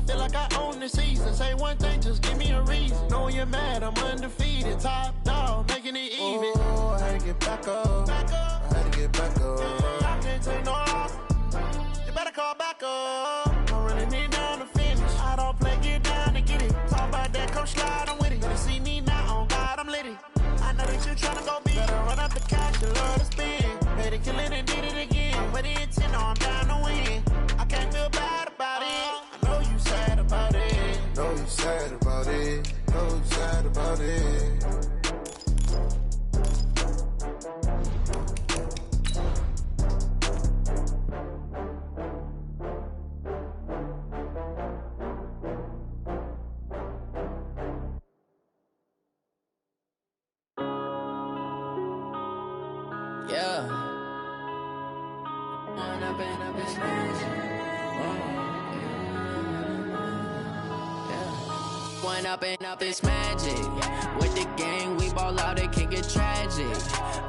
feel like I own the season. Say one thing, just give me a reason. Know you're mad, I'm undefeated. Top dog, making it even. Oh, I had to get back up. I had to get back up. I can't take no loss. You better call back up. I'm running it down to finish. I don't play, get down to get it. Talk about that, come slide, I'm with it. Better see me now, on God, I'm litty. I know that you tryna go big. Better run up the cash, you love to spend. Better kill it and did it again. But the intent, no, I'm down to win. I can't feel bad about it. I know you sad about it. Know you sad about it. Know you sad about it. Yeah. One up and up is magic. With the gang, we ball out, it can get tragic.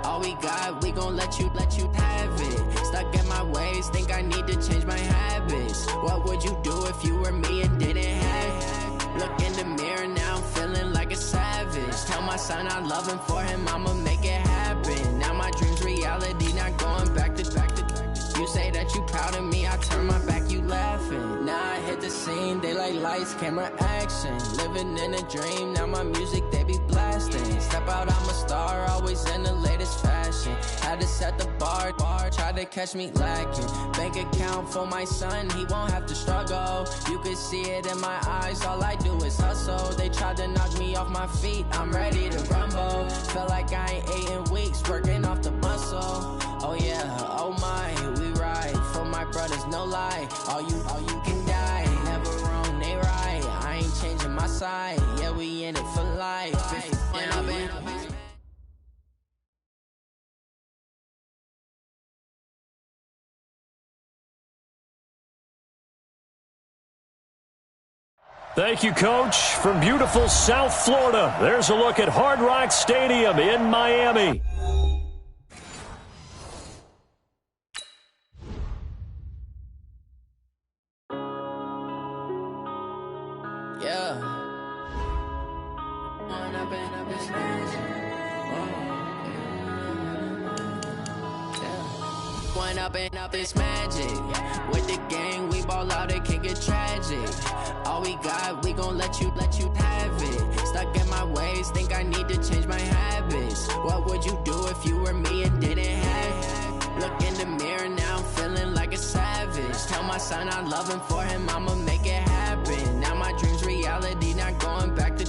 All we got, we gon' let you have it. Stuck in my ways, think I need to change my habits. What would you do if you were me and didn't have it? Look in the mirror now, I'm feeling like a savage. Tell my son I love him, for him I'ma make it happen. Now my dream's reality, not going back to. You say that you proud of me, I turn my back, you laughing. Now I hit the scene, they like lights, camera, action. Living in a dream, now my music, they be blasting. Step out, I'm a star, always in the latest fashion. Had to set the bar, try to catch me lacking. Bank account for my son, he won't have to struggle. You can see it in my eyes, all I do is hustle. They tried to knock me off my feet, I'm ready to rumble. Felt like I ain't ate in weeks, working off the muscle. Oh yeah, oh my, we ride for my brothers, no lie. All you can die, never wrong, they right. I ain't changing my side, yeah, we in it for life. Thank you, Coach. From beautiful South Florida, there's a look at Hard Rock Stadium in Miami. Yeah. One up and up is magic. With the gang, we ball out, it can get tragic. All we got, we gon' let you have it. Stuck in my ways, think I need to change my habits. What would you do if you were me and didn't have it? Look in the mirror now, I'm feeling like a savage. Tell my son I love him, for him I'ma make it happen. Now my dream's reality, not going back to.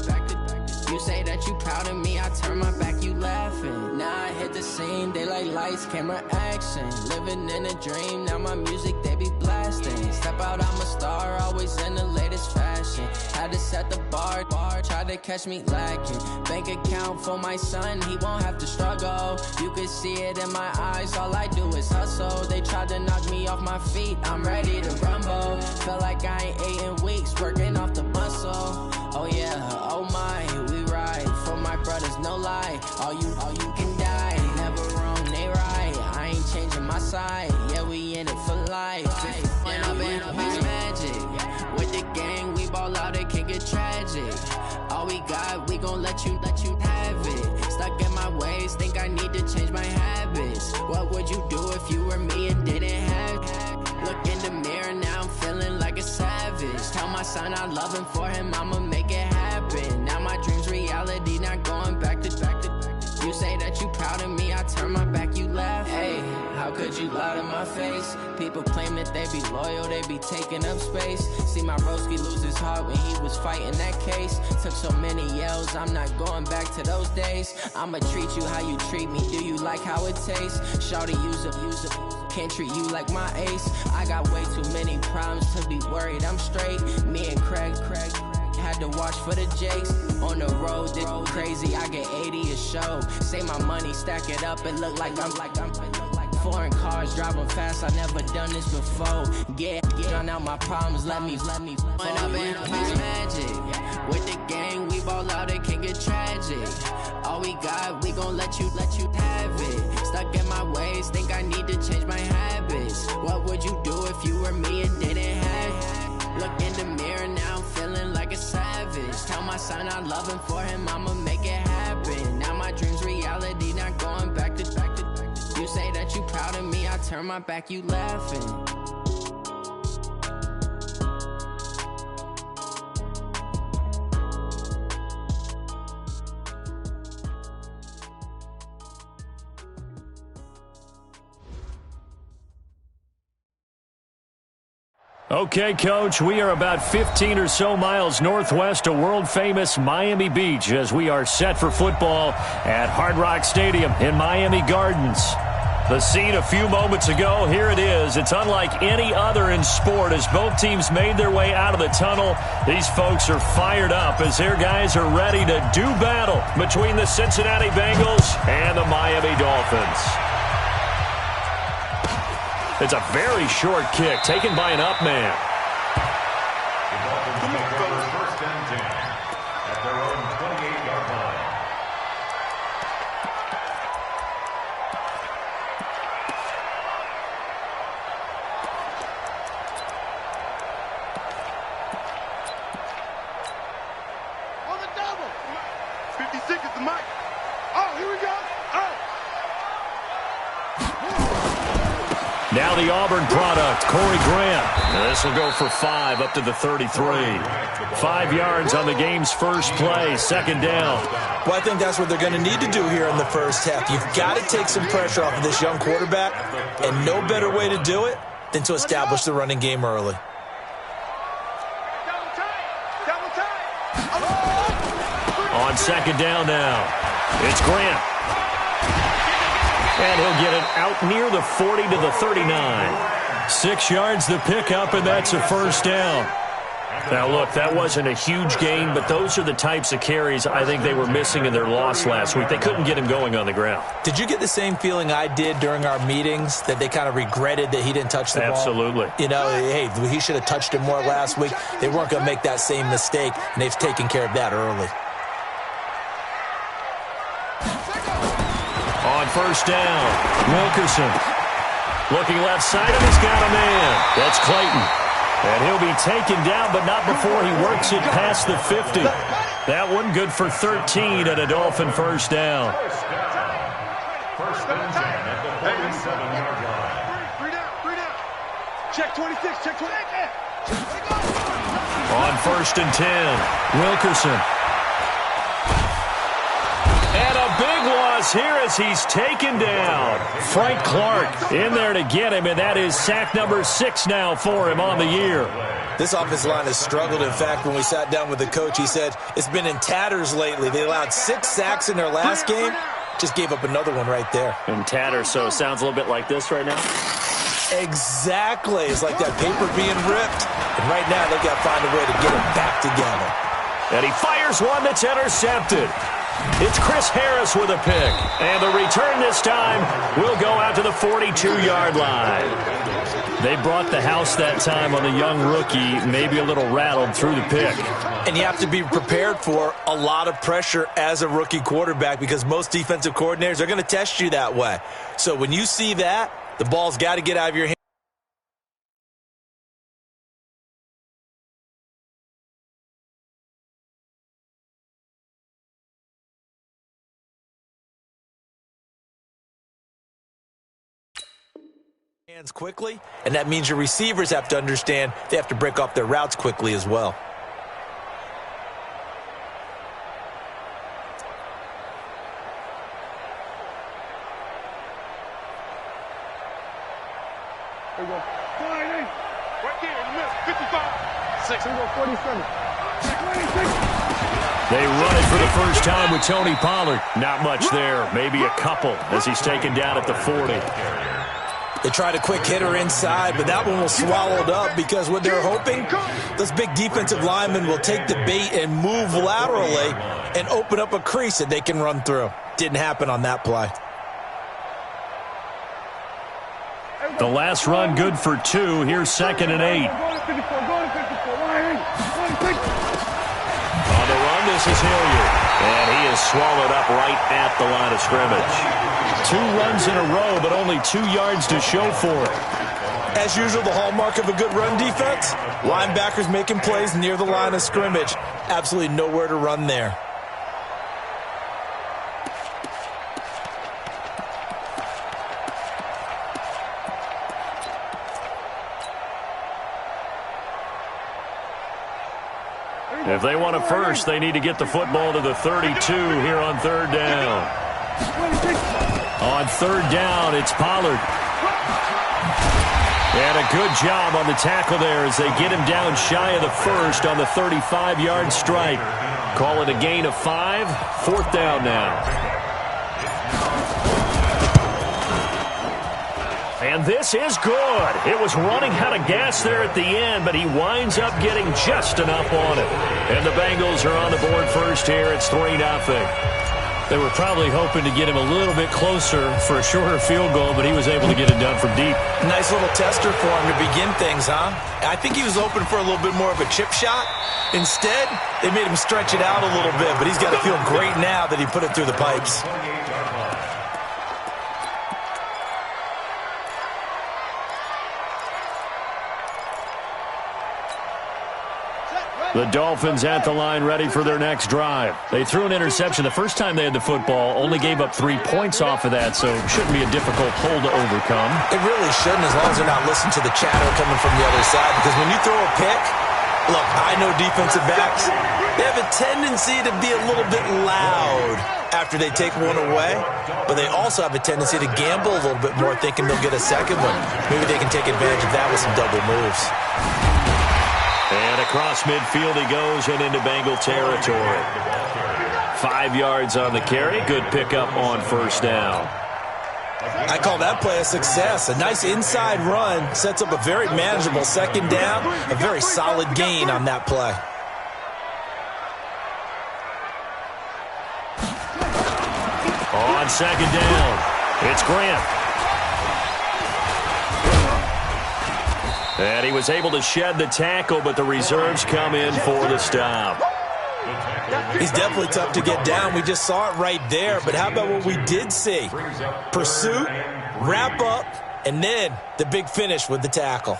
You say that you proud of me, I turn my back, you laughing. Now I hit the scene, they like lights, camera, action. Living in a dream, now my music, they be blasting. Step out, I'm a star, always in the latest fashion. Had to set the bar, try to catch me lacking. Bank account for my son, he won't have to struggle. You can see it in my eyes, all I do is hustle. They tried to knock me off my feet, I'm ready to rumble. Felt like I ain't ate in weeks, working off the muscle. Oh yeah, oh my, we ride for my brothers, no lie. All you can die, never wrong, they right. I ain't changing my side, yeah, we in it for life. When I'm in it's magic. With the gang, we ball out, it can get tragic. All we got, we gon' let you have it. Stuck in my ways, think I need to change my habits. What would you do if you were me and didn't have it? Look in the mirror now, I'm feeling like a savage. Tell my son I love him, for him I'ma make it happen. Now my dream's reality, not going back to. You say that you proud of me, I turn my back, you laugh. Hey, how could you lie to my face? People claim that they be loyal, they be taking up space. See my broski lose his heart when he was fighting that case. Took so many yells, I'm not going back to those days. I'ma treat you how you treat me, do you like how it tastes? Shawty, use up, can't treat you like my ace. I got way too many problems to be worried, I'm straight. Me and Craig had to watch for the Jakes. On the road, this crazy, I get 80 a show. Say my money, stack it up, it look like I'm foreign cars, driving fast, I never done this before. Drown out my problems, let me When I'm in it's magic. With the gang, we ball out, it can get tragic. All we got, we gon' let you have it. Stuck in my ways, think I need to change my habits. What would you do if you were me and didn't have it? Look in the mirror now, lavish. Tell my son I love him, for him I'ma make it happen. Now my dream's reality, not going back to. You say that you proud of me, I turn my back, you laughing. Okay, Coach, we are about 15 or so miles northwest of world-famous Miami Beach as we are set for football at Hard Rock Stadium in Miami Gardens. The scene a few moments ago, here it is. It's unlike any other in sport as both teams made their way out of the tunnel. These folks are fired up as their guys are ready to do battle between the Cincinnati Bengals and the Miami Dolphins. It's a very short kick taken by an up man. The Dolphins take over first and 10 at their own 28-yard line. On the double. 56 is the mic. Oh, here we go. Oh. Now the Auburn product, Corey Graham. This will go for 5 up to the 33. 5 yards on the game's first play, second down. Well, I think that's what they're going to need to do here in the first half. You've got to take some pressure off of this young quarterback, and no better way to do it than to establish the running game early. On second down now, it's Grant. And he'll get it out near the 40 to the 39. 6 yards the pickup, and that's a first down. Now, look, that wasn't a huge gain, but those are the types of carries I think they were missing in their loss last week. They couldn't get him going on the ground. Did you get the same feeling I did during our meetings, that they kind of regretted that he didn't touch the ball? Absolutely. You know, hey, he should have touched it more last week. They weren't going to make that same mistake, and they've taken care of that early. On first down, Wilkerson. Looking left side, and he's got a man. That's Clayton. And he'll be taken down, but not before he works it past the 50. That one good for 13 at a Dolphin first down. First and 10 at the 47-yard line. Three down. Check 26, check 28. On first and 10, Wilkerson. And a big loss here as he's taken down. Frank Clark in there to get him, and that is sack number 6 now for him on the year. This offensive line has struggled. In fact, when we sat down with the coach, he said it's been in tatters lately. They allowed 6 sacks in their last game. Just gave up another one right there. In tatters, so it sounds a little bit like this right now? Exactly. It's like that paper being ripped. And right now, they've got to find a way to get it back together. And he fires one that's intercepted. It's Chris Harris with a pick. And the return this time will go out to the 42-yard line. They brought the house that time on the young rookie, maybe a little rattled through the pick. And you have to be prepared for a lot of pressure as a rookie quarterback because most defensive coordinators are going to test you that way. So when you see that, the ball's got to get out of your hands. Quickly, and that means your receivers have to understand they have to break off their routes quickly as well. There we go. Right there in the middle. 55. 6. Here we go. 47. 26. They run it for the first time with Tony Pollard. Not much there. Maybe a couple as he's taken down at the 40. They tried a quick hitter inside, but that one was swallowed up because what they're hoping, those big defensive linemen will take the bait and move laterally and open up a crease that they can run through. Didn't happen on that play. The last run good for 2. Here's 2nd and 8. On the run, this is Hilliard. And he is swallowed up right at the line of scrimmage. 2 runs in a row, but only 2 yards to show for it. As usual, the hallmark of a good run defense, linebackers making plays near the line of scrimmage. Absolutely nowhere to run there. If they want a first, they need to get the football to the 32 here on third down. On third down, it's Pollard. And a good job on the tackle there as they get him down shy of the first on the 35-yard stripe. Call it a gain of 5. Fourth down now. And this is good. It was running out of gas there at the end, but he winds up getting just enough on it. And the Bengals are on the board first here. It's 3-0. They were probably hoping to get him a little bit closer for a shorter field goal, but he was able to get it done from deep. Nice little tester for him to begin things, huh? I think he was hoping for a little bit more of a chip shot. Instead, they made him stretch it out a little bit, but he's got to feel great now that he put it through the pipes. The Dolphins at the line ready for their next drive. They threw an interception the first time they had the football, only gave up 3 points off of that, so it shouldn't be a difficult hole to overcome. It really shouldn't, as long as they're not listening to the chatter coming from the other side, because when you throw a pick, look, I know defensive backs, they have a tendency to be a little bit loud after they take one away, but they also have a tendency to gamble a little bit more, thinking they'll get a second one. Maybe they can take advantage of that with some double moves. And across midfield he goes and into Bengal territory. 5 yards on the carry. Good pickup on first down. I call that play a success. A nice inside run sets up a very manageable second down. A very solid gain on that play. On second down, it's Grant. And he was able to shed the tackle, but the reserves come in for the stop. He's definitely tough to get down. We just saw it right there. But how about what we did see? Pursuit, wrap up, and then the big finish with the tackle.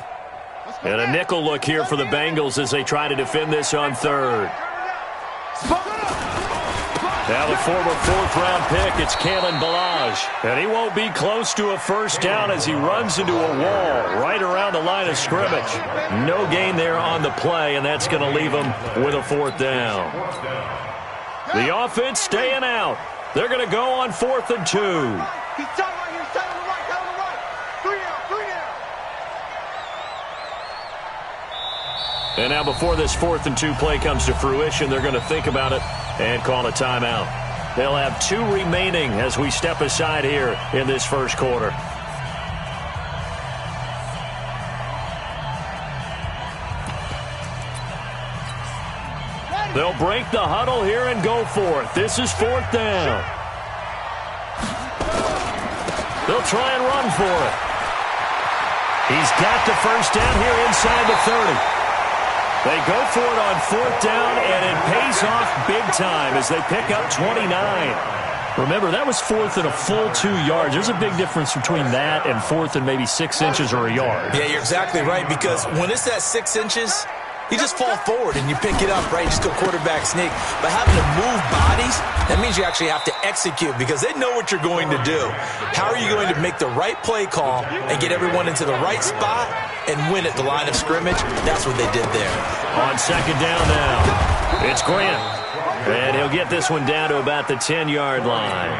And a nickel look here for the Bengals as they try to defend this on third. Now the former fourth-round pick, it's Kalen Ballage. And he won't be close to a first down as he runs into a wall right around the line of scrimmage. No gain there on the play, and that's going to leave him with a fourth down. The offense staying out. They're going to go on 4th and 2. He's tight right here. He's tight on the right. Tight on the right. 3 down. And now before this 4th and 2 play comes to fruition, they're going to think about it and call a timeout. They'll have 2 remaining as we step aside here in this first quarter. They'll break the huddle here and go for it. This is 4th down. They'll try and run for it. He's got the first down here inside the 30. They go for it on 4th down, and it pays off big time as they pick up 29. Remember, that was 4th and a full 2 yards. There's a big difference between that and 4th and maybe 6 inches or a yard. Yeah, you're exactly right, because when it's that 6 inches, you just fall forward and you pick it up, right? You just go quarterback sneak. But having to move bodies, that means you actually have to execute because they know what you're going to do. How are you going to make the right play call and get everyone into the right spot and win at the line of scrimmage? That's what they did there. On second down now, it's Grant. And he'll get this one down to about the 10-yard line.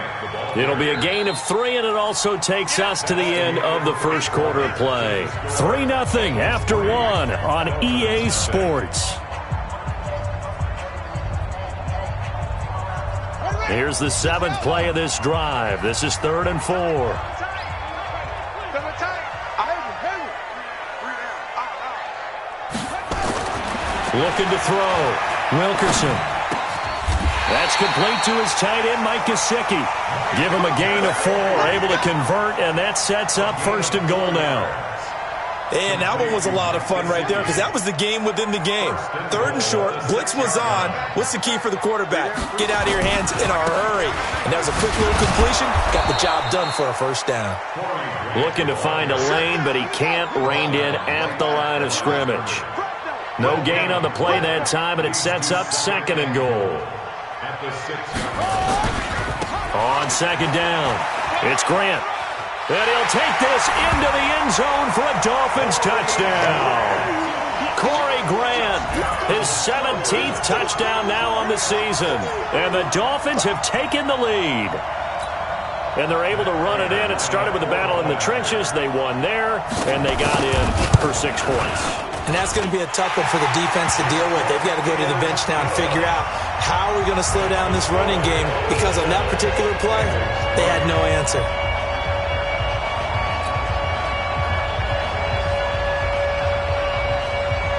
It'll be a gain of 3, and it also takes us to the end of the first quarter of play. 3-0 after 1 on EA Sports. Here's the 7th play of this drive. This is 3rd and 4. Looking to throw. Wilkerson. That's complete to his tight end, Mike Gesicki. Give him a gain of 4, able to convert, and that sets up 1st and goal now. And that one was a lot of fun right there because that was the game within the game. 3rd and short, blitz was on. What's the key for the quarterback? Get out of your hands in a hurry. And that was a quick little completion. Got the job done for a 1st down. Looking to find a lane, but he can't. Reined in at the line of scrimmage. No gain on the play that time, and it sets up 2nd and goal. On 2nd down, it's Grant. And he'll take this into the end zone for a Dolphins touchdown. Corey Grant, his 17th touchdown now on the season. And the Dolphins have taken the lead. And they're able to run it in. It started with a battle in the trenches. They won there, and they got in for 6 points. And that's going to be a tough one for the defense to deal with. They've got to go to the bench now and figure out how are we going to slow down this running game, because on that particular play, they had no answer.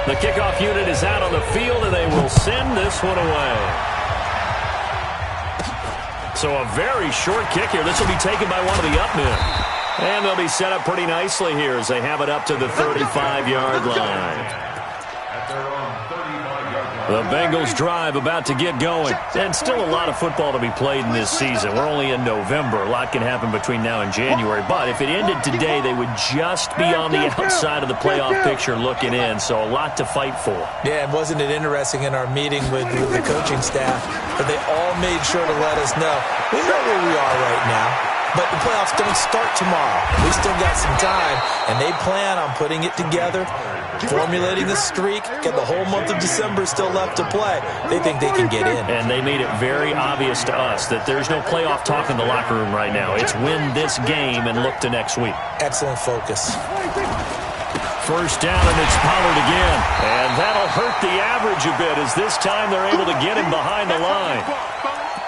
The kickoff unit is out on the field, and they will send this one away. So a very short kick here. This will be taken by one of the up men. And they'll be set up pretty nicely here as they have it up to the 35-yard line. The Bengals drive about to get going. And still a lot of football to be played in this season. We're only in November. A lot can happen between now and January. But if it ended today, they would just be on the outside of the playoff picture looking in. So a lot to fight for. Yeah, and wasn't it interesting in our meeting with the coaching staff that they all made sure to let us know, we know where we are right now. But the playoffs don't start tomorrow. We still got some time, and they plan on putting it together, formulating a streak, get the whole month of December still left to play. They think they can get in. And they made it very obvious to us that there's no playoff talk in the locker room right now. It's win this game and look to next week. Excellent focus. 1st down, and it's Pollard again. And that'll hurt the average a bit as this time they're able to get him behind the line.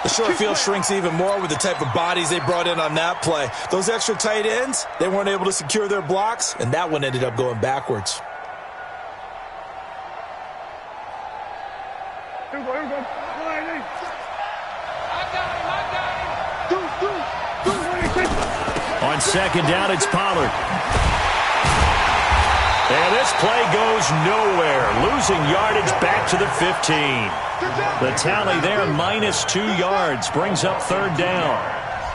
The short field shrinks even more with the type of bodies they brought in on that play. Those extra tight ends, they weren't able to secure their blocks, and that one ended up going backwards. On 2nd down, it's Pollard. And this play goes nowhere. Losing yardage back to the 15. The tally there, -2 yards, brings up 3rd down.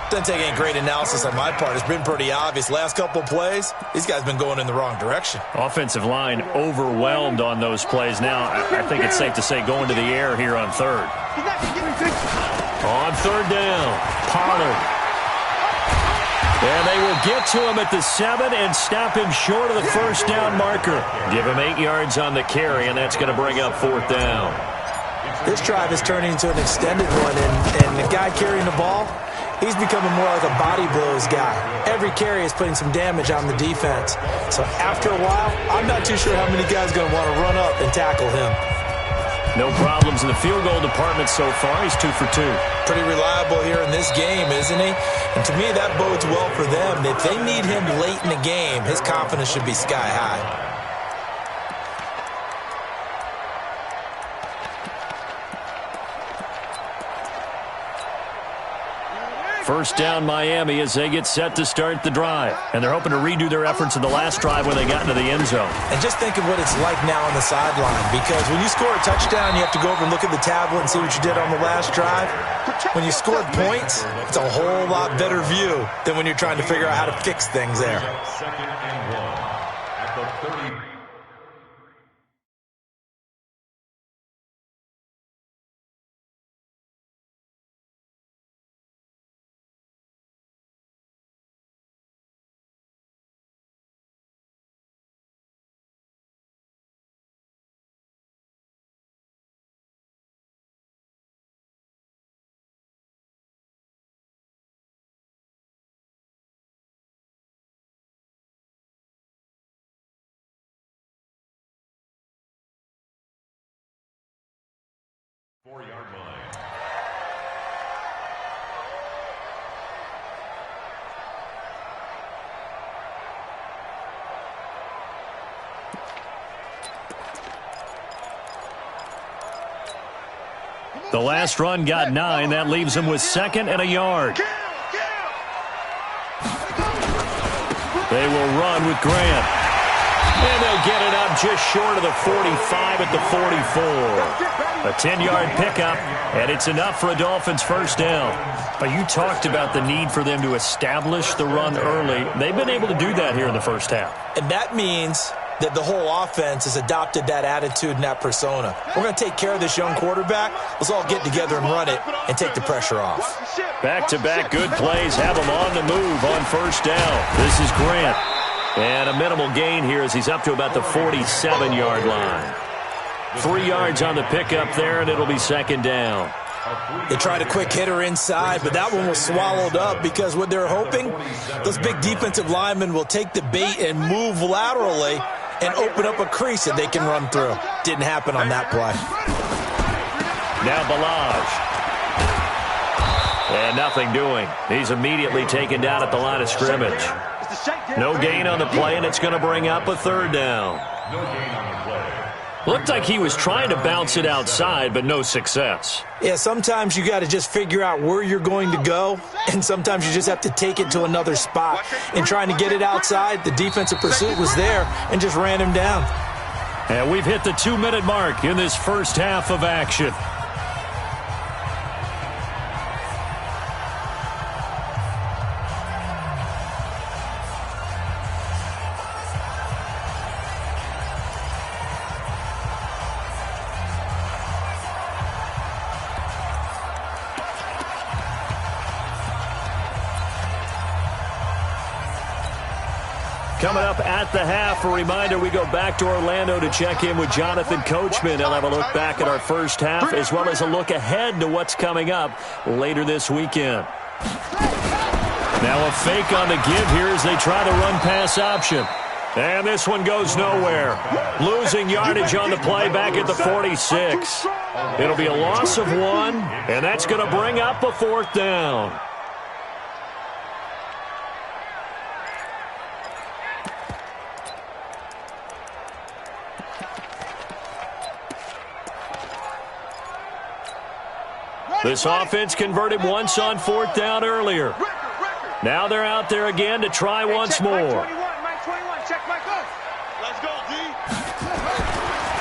Doesn't take any great analysis on my part. It's been pretty obvious. Last couple of plays, these guys been going in the wrong direction. Offensive line overwhelmed on those plays. Now, I think it's safe to say going to the air here on 3rd. On 3rd down, Pollard. And they will get to him at the 7 and stop him short of the 1st down marker. Give him 8 yards on the carry, and that's going to bring up 4th down. This drive is turning into an extended one, and the guy carrying the ball, he's becoming more like a body blows guy. Every carry is putting some damage on the defense. So after a while, I'm not too sure how many guys are going to want to run up and tackle him. No problems in the field goal department so far. He's 2 for 2. Pretty reliable here in this game, isn't he? And to me, that bodes well for them. If they need him late in the game, his confidence should be sky high. First down Miami as they get set to start the drive. And they're hoping to redo their efforts in the last drive when they got into the end zone. And just think of what it's like now on the sideline, because when you score a touchdown, you have to go over and look at the tablet and see what you did on the last drive. When you scored points, it's a whole lot better view than when you're trying to figure out how to fix things there. 2nd and 1 at the 30. Four-yard line. The last run got 9. That leaves him with 2nd and a yard. They will run with Grant. And they'll get it up just short of the 45 at the 44. A 10-yard pickup, and it's enough for a Dolphins first down. But you talked about the need for them to establish the run early. They've been able to do that here in the first half. And that means that the whole offense has adopted that attitude and that persona. We're going to take care of this young quarterback. Let's all get together and run it and take the pressure off. Back-to-back good plays have him on the move on first down. This is Grant. And a minimal gain here as he's up to about the 47-yard line. 3 yards on the pickup there, and it'll be second down. They tried a quick hitter inside, but that one was swallowed up because what they're hoping, those big defensive linemen will take the bait and move laterally and open up a crease that they can run through. Didn't happen on that play. Now Balaj. And nothing doing. He's immediately taken down at the line of scrimmage. No gain on the play, and it's going to bring up a third down. No gain on the play. Looked like he was trying to bounce it outside, but no success. Yeah, sometimes you got to just figure out where you're going to go, and sometimes you just have to take it to another spot. And trying to get it outside, the defensive pursuit was there and just ran him down. And we've hit the 2-minute mark in this first half of action. Coming up at the half, a reminder, we go back to Orlando to check in with Jonathan Coachman. He'll have a look back at our first half as well as a look ahead to what's coming up later this weekend. Now a fake on the give here as they try the run-pass option. And this one goes nowhere. Losing yardage on the play back at the 46. It'll be a loss of 1, and that's going to bring up a fourth down. This offense converted once on fourth down earlier. Now they're out there again to try once more.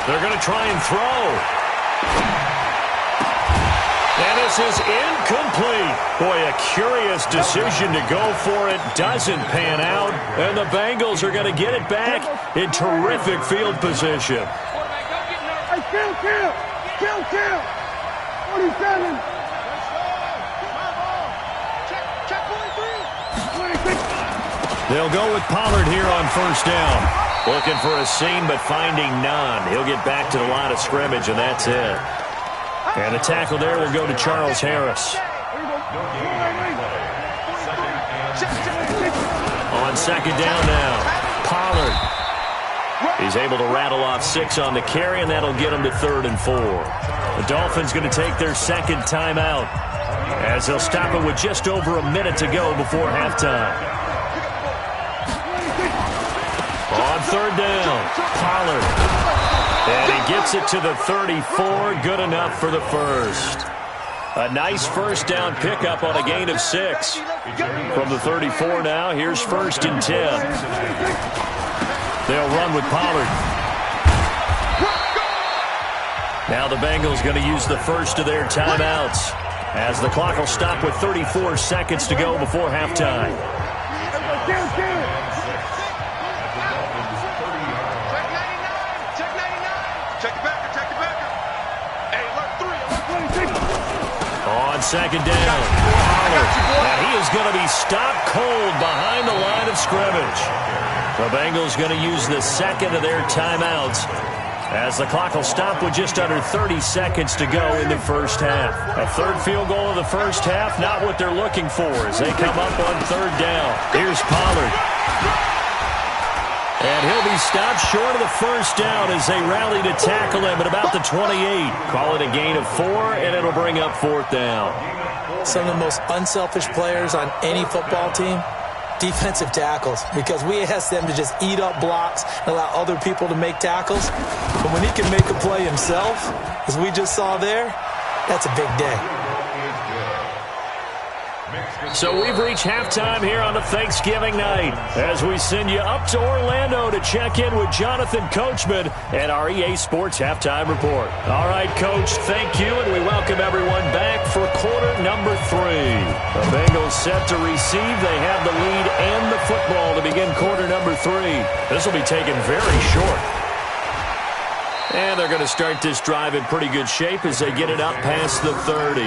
They're going to try and throw. And this is incomplete. Boy, a curious decision to go for it. Doesn't pan out. And the Bengals are going to get it back in terrific field position. Hey, kill. 47. They'll go with Pollard here on first down. Looking for a seam, but finding none. He'll get back to the line of scrimmage, and that's it. And the tackle there will go to Charles Harris. On second down now, Pollard. He's able to rattle off 6 on the carry, and that'll get him to 3rd and 4. The Dolphins going to take their second timeout as they'll stop it with just over a minute to go before halftime. On third down, Pollard. And he gets it to the 34. Good enough for the first. A nice first down pickup on a gain of 6. From the 34 now, here's 1st and 10. They'll run with Pollard. Now the Bengals going to use the first of their timeouts as the clock will stop with 34 seconds to go before halftime. On second down, Pollard. Now he is going to be stopped cold behind the line of scrimmage. The Bengals going to use the second of their timeouts as the clock will stop with just under 30 seconds to go in the first half. A third field goal of the first half, not what they're looking for as they come up on third down. Here's Pollard. And he'll be stopped short of the first down as they rally to tackle him at about the 28. Call it a gain of 4, and it'll bring up fourth down. Some of the most unselfish players on any football team, defensive tackles, because we ask them to just eat up blocks and allow other people to make tackles. But when he can make a play himself, as we just saw there, that's a big day. So we've reached halftime here on a Thanksgiving night as we send you up to Orlando to check in with Jonathan Coachman and our EA Sports Halftime Report. All right, Coach, thank you, and we welcome everyone back for quarter number 3. The Bengals set to receive. They have the lead and the football to begin quarter number 3. This will be taken very short. And they're going to start this drive in pretty good shape as they get it up past the 30.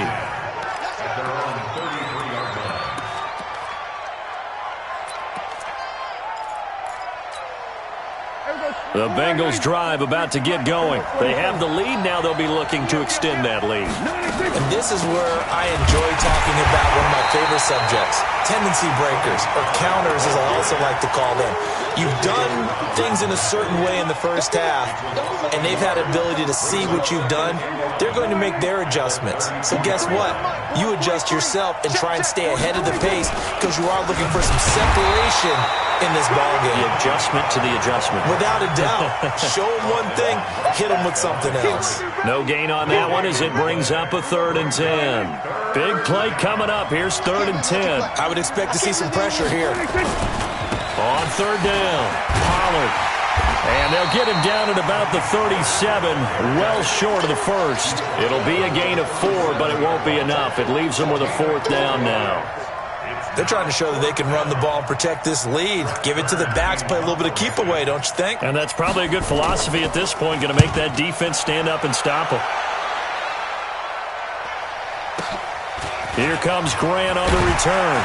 The Bengals drive about to get going. They have the lead. Now they'll be looking to extend that lead. And this is where I enjoy talking about one of my favorite subjects, tendency breakers, or counters as I also like to call them. You've done things in a certain way in the first half, and they've had ability to see what you've done. They're going to make their adjustments. So guess what? You adjust yourself and try and stay ahead of the pace because you are looking for some separation in this ballgame. The adjustment to the adjustment. Without a doubt. Show them one thing, hit them with something else. No gain on that one as it brings up a 3rd and 10. Big play coming up. Here's 3rd and 10. I would expect to see some pressure here. On 3rd down, Pollard. And they'll get him down at about the 37, well short of the first. It'll be a gain of 4, but it won't be enough. It leaves them with a 4th down now. They're trying to show that they can run the ball and protect this lead. Give it to the backs, play a little bit of keep away, don't you think? And that's probably a good philosophy at this point, going to make that defense stand up and stop them. Here comes Grant on the return.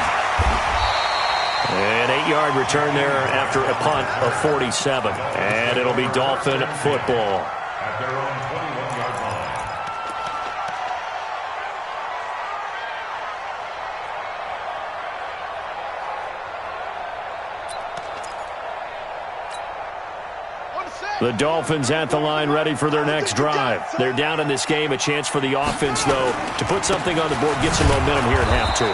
An 8-yard return there after a punt of 47. And it'll be Dolphin football. At their own 21-yard line. The Dolphins at the line ready for their next drive. They're down in this game. A chance for the offense, though, to put something on the board, get some momentum here at half 2.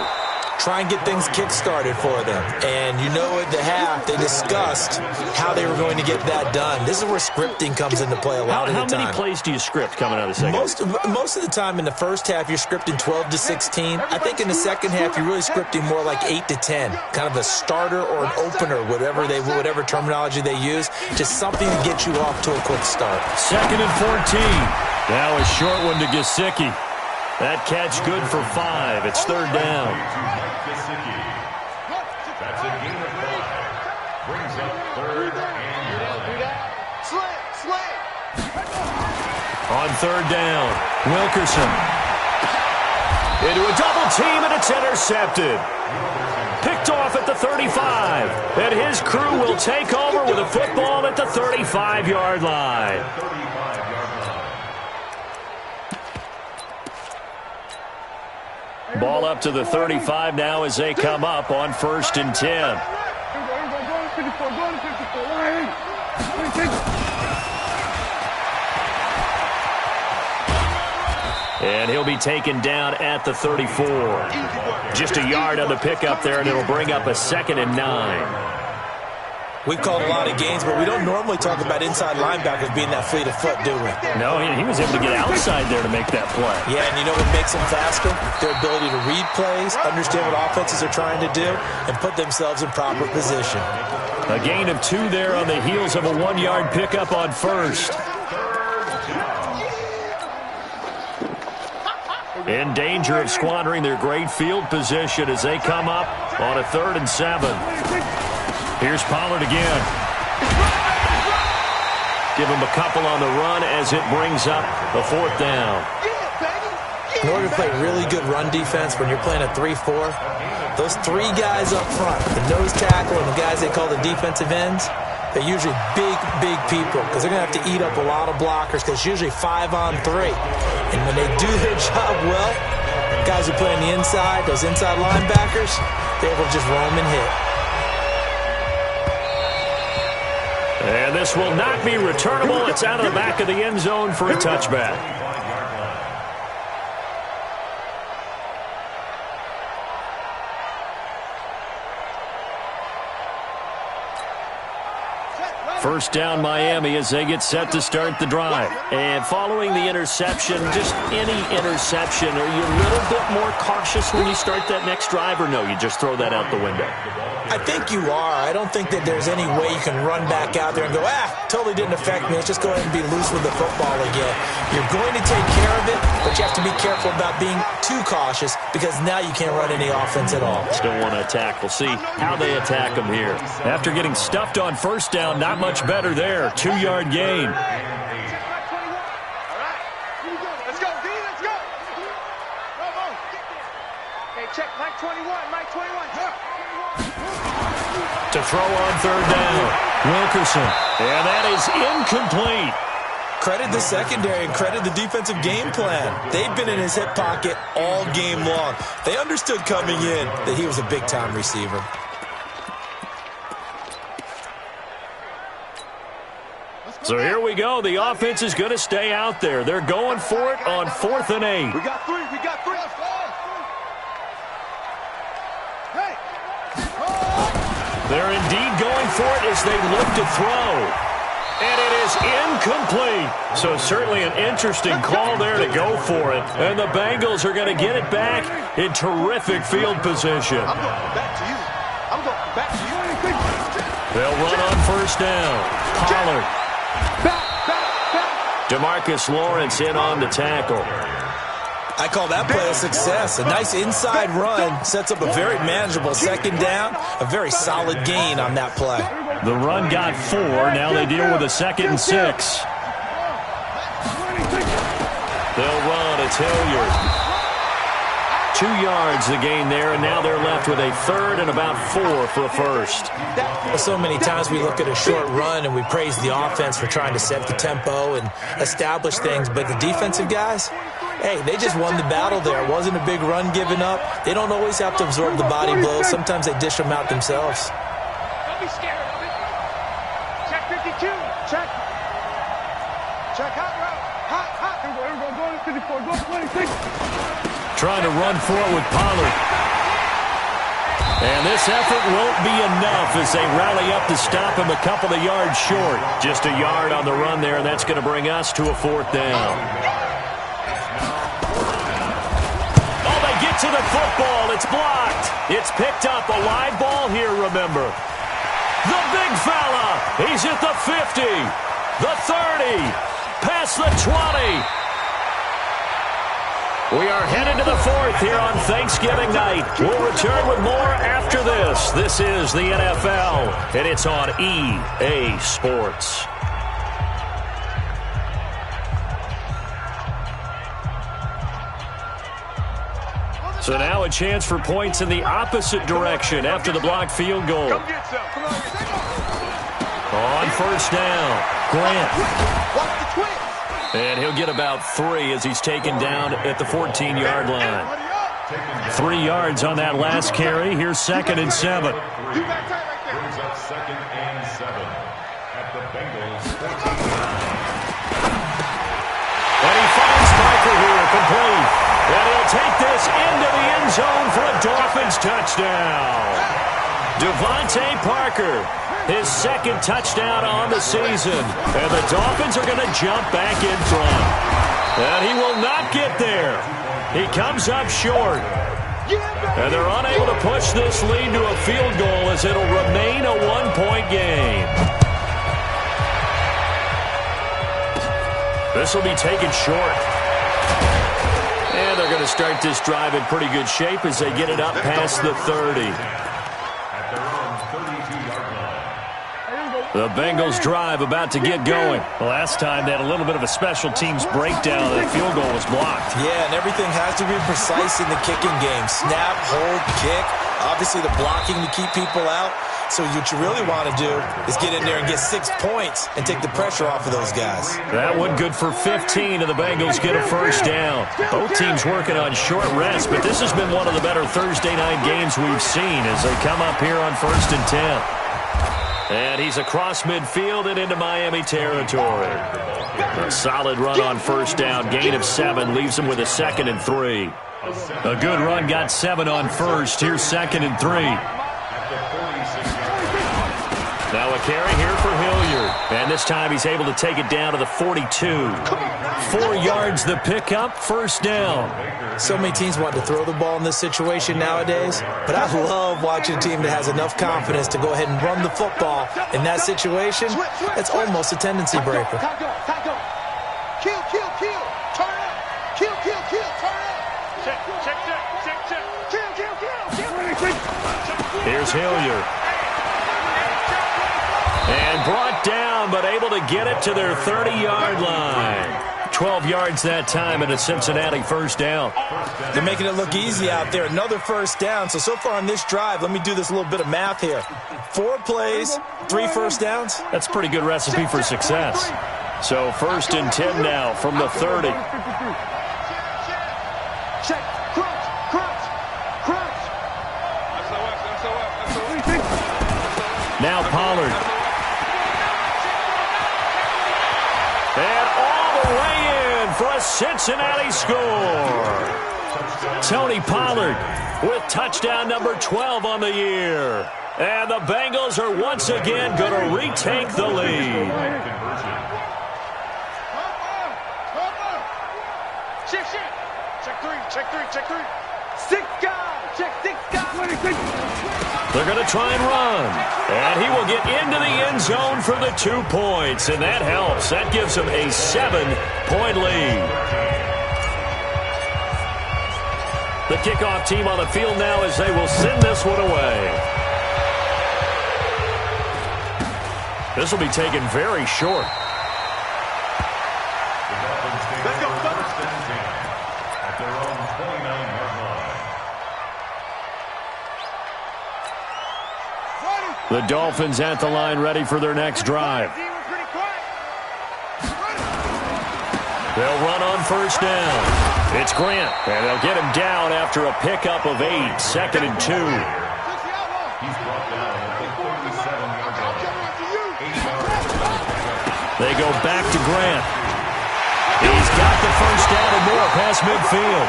Try and get things kick-started for them. And you know at the half, they discussed how they were going to get that done. This is where scripting comes into play a lot of the time. How many plays do you script coming out of the second? Most of the time in the first half, you're scripting 12 to 16. I think in the second half, you're really scripting more like 8 to 10. Kind of a starter or an opener, whatever terminology they use. Just something to get you off to a quick start. 2nd and 14. Now a short one to Gesicki. That catch good for 5. It's 3rd down. That's a gain of 5. Brings up 3rd and 11. On 3rd down, Wilkerson. Into a double team, and it's intercepted. Picked off at the 35. And his crew will take over with a football at the 35-yard line. Ball up to the 35 now as they come up on 1st and 10. And he'll be taken down at the 34. Just a yard on the pickup there, and it'll bring up a 2nd and 9. We've called a lot of games, but we don't normally talk about inside linebackers being that fleet of foot, do we? No, he was able to get outside there to make that play. Yeah, and you know what makes them faster? Their ability to read plays, understand what offenses are trying to do, and put themselves in proper position. A gain of 2 there on the heels of a 1-yard pickup on 1st. In danger of squandering their great field position as they come up on a 3rd and 7. Here's Pollard again. Give him a couple on the run as it brings up the 4th down. In order to play really good run defense when you're playing a 3-4, those 3 guys up front, the nose tackle and the guys they call the defensive ends, they're usually big people because they're going to have to eat up a lot of blockers because it's usually 5 on 3. And when they do their job well, guys who play on the inside, those inside linebackers, they're able to just roam and hit. And this will not be returnable. It's out of the back of the end zone for a touchback. First down Miami as they get set to start the drive. And following the interception, just any interception, are you a little bit more cautious when you start that next drive, or no, you just throw that out the window? I think you are. I don't think that there's any way you can run back out there and go, totally didn't affect me. Let's just go ahead and be loose with the football again. You're going to take care of it, but you have to be careful about being too cautious because now you can't run any offense at all. Still want to attack. We'll see how they attack them here. After getting stuffed on first down, not much better there. 2-yard gain. Let's go, D, let's go. Okay, check, Mike 21, Mike 21. To throw on third down, Wilkerson. And that is incomplete. Credit the secondary and credit the defensive game plan. They've been in his hip pocket all game long. They understood coming in that he was a big-time receiver. So here we go. The offense is going to stay out there. They're going for it on 4th and 8. We got three. Hey. They're indeed going for it as they look to throw. And it is incomplete. So certainly an interesting call there to go for it. And the Bengals are going to get it back in terrific field position. I'm going back to you. They'll run on first down. Pollard. Back. DeMarcus Lawrence in on the tackle. I call that play a success. A nice inside run sets up a very manageable second down. A very solid gain on that play. The run got 4. Now they deal with a 2nd and 6. They'll run. It's Hilliard. 2 yards the gain there, and now they're left with a 3rd and about 4 for a first. So many times we look at a short run and we praise the offense for trying to set the tempo and establish things, but the defensive guys, hey, they just won the battle there. It wasn't a big run given up. They don't always have to absorb the body blows. Sometimes they dish them out themselves. Don't be scared of it. Check 52. Check hot route. Hot. Here we go. Go to 54. Go 26. Trying to run for it with Pollard. And this effort won't be enough as they rally up to stop him a couple of yards short. Just a yard on the run there, and that's going to bring us to a 4th down. Oh, they get to the football. It's blocked. It's picked up. A live ball here, remember. The big fella. He's at the 50, the 30, past the 20. We are headed to the 4th here on Thanksgiving night. We'll return with more after this. This is the NFL, and it's on EA Sports. So now a chance for points in the opposite direction after the blocked field goal. On first down, Grant. And he'll get about 3 as he's taken down at the 14-yard line. 3 yards on that last carry. Here's 2nd and 7. Brings up 2nd and 7 at the Bengals 14. And he finds Parker here, complete. And he'll take this into the end zone for a Dolphins touchdown. Devontae Parker, his 2nd touchdown on the season. And the Dolphins are going to jump back in front. And he will not get there. He comes up short. And they're unable to push this lead to a field goal as it'll remain a 1-point game. This will be taken short. And they're going to start this drive in pretty good shape as they get it up past the 30. The Bengals drive about to get going. Last time they had a little bit of a special teams breakdown. The field goal was blocked. Yeah, and everything has to be precise in the kicking game. Snap, hold, kick. Obviously the blocking to keep people out. So what you really want to do is get in there and get 6 points and take the pressure off of those guys. That one good for 15, and the Bengals get a first down. Both teams working on short rest, but this has been one of the better Thursday night games we've seen as they come up here on 1st and 10. And he's across midfield and into Miami territory. A solid run on first down. Gain of 7 leaves him with a 2nd and 3. A good run got 7 on first. Here's 2nd and 3. Now a carry here for Hilliard. And this time he's able to take it down to the 42. 4 yards the pickup, first down. So many teams want to throw the ball in this situation nowadays, but I love watching a team that has enough confidence to go ahead and run the football in that situation. That's almost a tendency breaker. Kill, turn up. Kill, turn up. Check. Kill. Here's Hilliard. And brought down, but able to get it to their 30-yard line. 12 yards that time and a Cincinnati first down. They're making it look easy out there. Another first down. So far on this drive, let me do this little bit of math here. 4 plays, 3 first downs. That's a pretty good recipe for success. So 1st and 10 now from the 30. Check. Crunch. Now Pollard. And all the way in for a Cincinnati score. Tony Pollard with touchdown number 12 on the year. And the Bengals are once again going to retake the lead. Check 3. 6 guys. Check 6 guys. They're going to try and run. And he will get into the end zone for the 2 points. And that helps. That gives him a 7-point lead. The kickoff team on the field now as they will send this one away. This will be taken very short. The Dolphins at the line ready for their next drive. They'll run on first down. It's Grant, and they'll get him down after a pickup of 8, 2nd and 2. They go back to Grant. He's got the first down and more past midfield.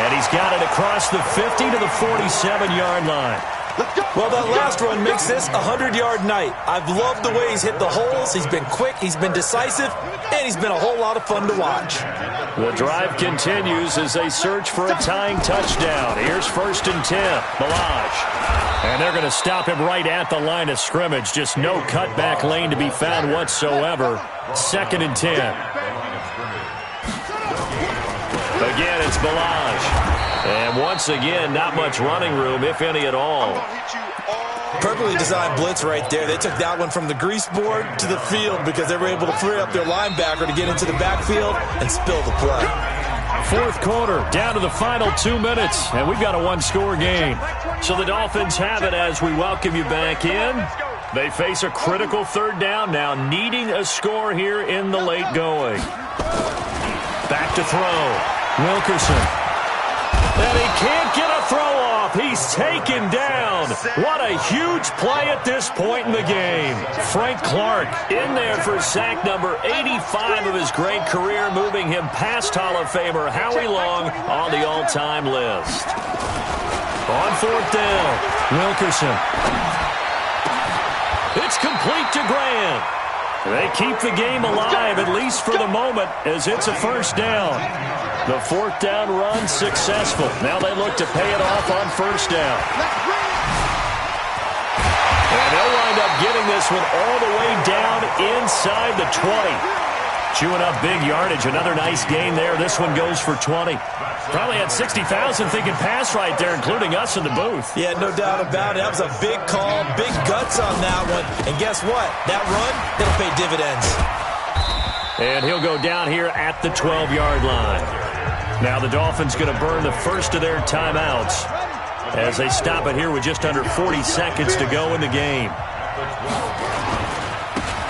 And he's got it across the 50 to the 47-yard line. Well, that last run makes this a 100-yard night. I've loved the way he's hit the holes. He's been quick, he's been decisive, and he's been a whole lot of fun to watch. The drive continues as they search for a tying touchdown. Here's 1st and 10, Balaj. And they're going to stop him right at the line of scrimmage. Just no cutback lane to be found whatsoever. 2nd and 10. Again, it's Balaj. And once again, not much running room, if any at all. Perfectly designed blitz right there. They took that one from the grease board to the field because they were able to free up their linebacker to get into the backfield and spill the play. 4th quarter, down to the final 2 minutes, and we've got a 1-score game. So the Dolphins have it as we welcome you back in. They face a critical 3rd down now, needing a score here in the late going. Back to throw. Wilkerson. And he can't get a throw off. He's taken down. What a huge play at this point in the game. Frank Clark in there for sack number 85 of his great career, moving him past Hall of Famer Howie Long on the all-time list. On 4th down, Wilkerson. It's complete to Grant. They keep the game alive, at least for the moment, as it's a 1st down. The 4th down run successful. Now they look to pay it off on 1st down. And they'll wind up getting this one all the way down inside the 20. Chewing up big yardage. Another nice gain there. This one goes for 20. Probably had 60,000 thinking pass right there, including us in the booth. Yeah, no doubt about it. That was a big call, big guts on that one. And guess what? That run, it'll pay dividends. And he'll go down here at the 12-yard line. Now the Dolphins going to burn the first of their timeouts as they stop it here with just under 40 seconds to go in the game.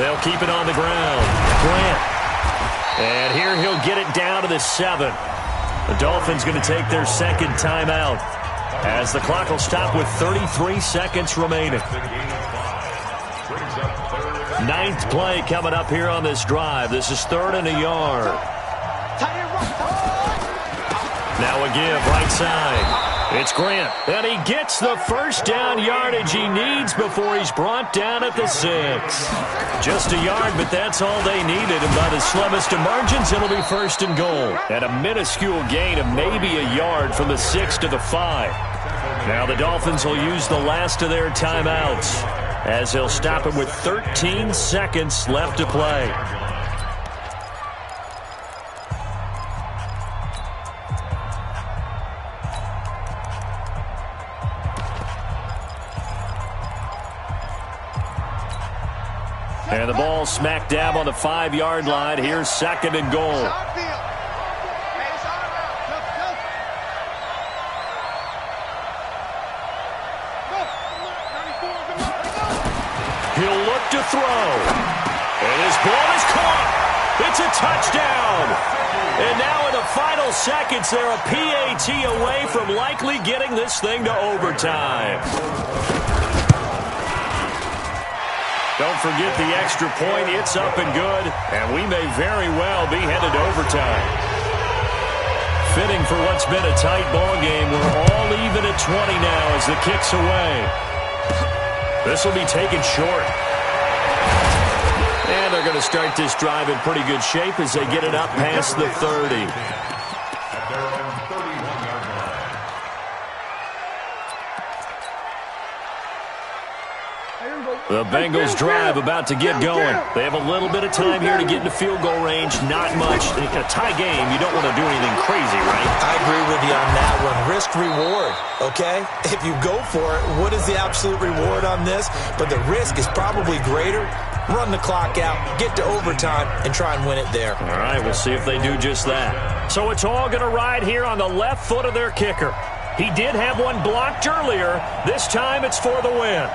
They'll keep it on the ground. Grant. And here he'll get it down to the 7. The Dolphins going to take their 2nd timeout as the clock will stop with 33 seconds remaining. 9th play coming up here on this drive. This is 3rd and a yard. Now a give right side. It's Grant, and he gets the first down yardage he needs before he's brought down at the 6. Just a yard, but that's all they needed, and by the slimmest of margins, it'll be first and goal. And a minuscule gain of maybe a yard from the 6 to the 5. Now the Dolphins will use the last of their timeouts, as they'll stop it with 13 seconds left to play. And the ball smack dab on the 5-yard line. Here's second and goal. He'll look to throw. And his ball is caught. It's a touchdown. And now in the final seconds, they're a PAT away from likely getting this thing to overtime. Don't forget the extra point. It's up and good, and we may very well be headed to overtime. Fitting for what's been a tight ball game. We're all even at 20 now as the kick's away. This will be taken short. And they're going to start this drive in pretty good shape as they get it up past the 30. The Bengals drive about to get going. They have a little bit of time here to get into field goal range. Not much. In a tie game, you don't want to do anything crazy, right? I agree with you on that one. Risk-reward, okay? If you go for it, what is the absolute reward on this? But the risk is probably greater. Run the clock out, get to overtime, and try and win it there. All right, we'll see if they do just that. So it's all going to ride here on the left foot of their kicker. He did have one blocked earlier. This time it's for the win.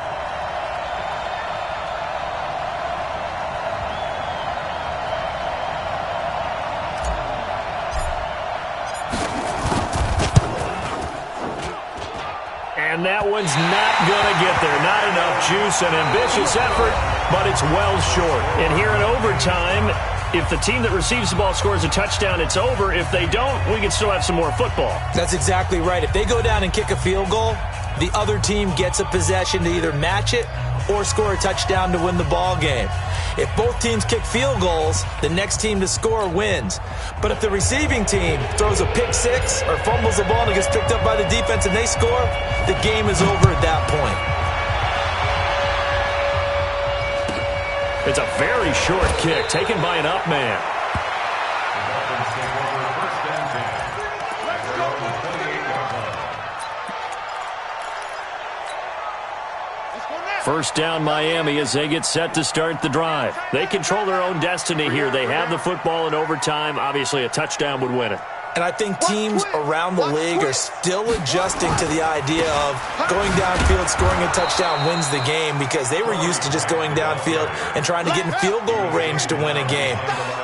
And that one's not going to get there. Not enough juice, an ambitious effort, but it's well short. And here in overtime, if the team that receives the ball scores a touchdown, it's over. If they don't, we can still have some more football. That's exactly right. If they go down and kick a field goal, the other team gets a possession to either match it or score a touchdown to win the ball game. If both teams kick field goals, the next team to score wins. But if the receiving team throws a pick six or fumbles the ball and it gets picked up by the defense and they score, the game is over at that point. It's a very short kick taken by an up man. First down Miami as they get set to start the drive. They control their own destiny here. They have the football in overtime. Obviously, a touchdown would win it. And I think teams around the league are still adjusting to the idea of going downfield, scoring a touchdown wins the game, because they were used to just going downfield and trying to get in field goal range to win a game.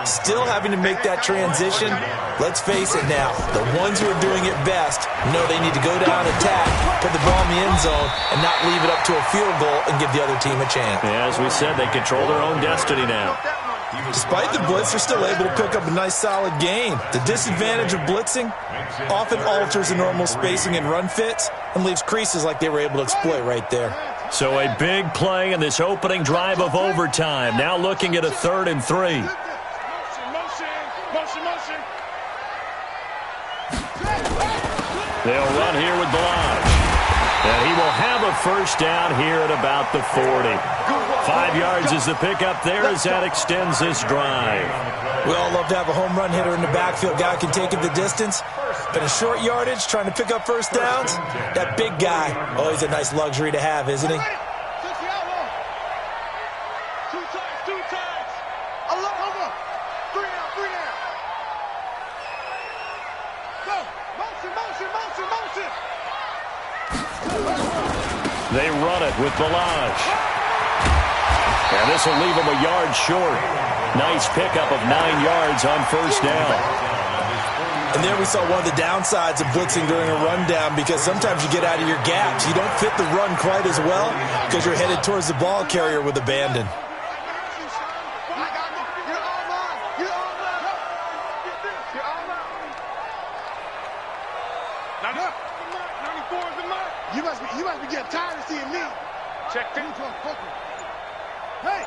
Still having to make that transition. Let's face it now, the ones who are doing it best know they need to go down, attack, put the ball in the end zone, and not leave it up to a field goal and give the other team a chance. Yeah, as we said, they control their own destiny now. Despite the blitz, they're still able to pick up a nice solid gain. The disadvantage of blitzing often alters the normal spacing and run fits and leaves creases like they were able to exploit right there. So a big play in this opening drive of overtime. Now looking at a 3rd and 3. They'll run here with Blanche. And he will have a first down here at about the 40. 5 yards is the pickup there as that extends this drive. We all love to have a home run hitter in the backfield. Guy can take it the distance. But in short yardage, trying to pick up first downs, that big guy, always a nice luxury to have, isn't he? They run it with Balaj. And this will leave them a yard short. Nice pickup of 9 yards on first down. And there we saw one of the downsides of blitzing during a rundown, because sometimes you get out of your gaps. You don't fit the run quite as well because you're headed towards the ball carrier with abandon. Look, 94 is the mark. You must be getting tired of seeing me. Check 54. Hey,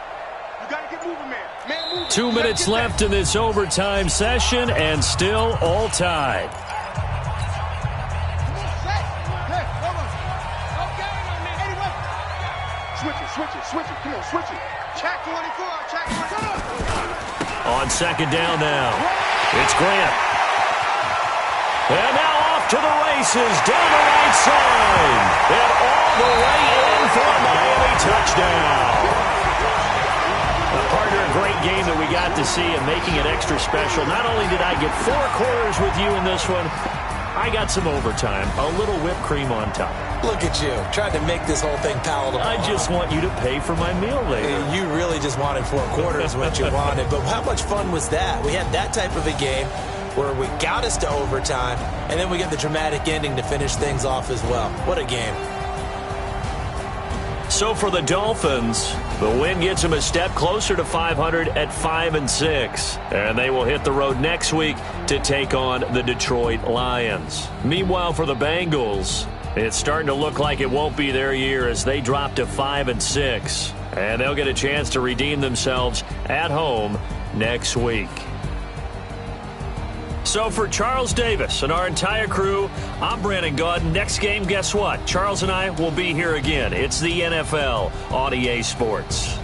you gotta get moving, man. Move. 2 minutes left in this overtime session, and still all tied. Switch it. Come on, switch it. Check 24. Check 24. On second down now, it's Grant. And now off to the races, down the right side. And all the way in for a Miami touchdown. Partner, a great game that we got to see and making it extra special. Not only did I get 4 quarters with you in this one, I got some overtime, a little whipped cream on top. Look at you, trying to make this whole thing palatable. I just want you to pay for my meal later. You really just wanted 4 quarters, what you wanted. But how much fun was that? We had that type of a game where we got us to overtime, and then we get the dramatic ending to finish things off as well. What a game. So for the Dolphins, the win gets them a step closer to 500 at 5-6. And they will hit the road next week to take on the Detroit Lions. Meanwhile, for the Bengals, it's starting to look like it won't be their year as they drop to 5-6. And they'll get a chance to redeem themselves at home next week. So for Charles Davis and our entire crew, I'm Brandon Gaudin. Next game, guess what? Charles and I will be here again. It's the NFL on EA Sports.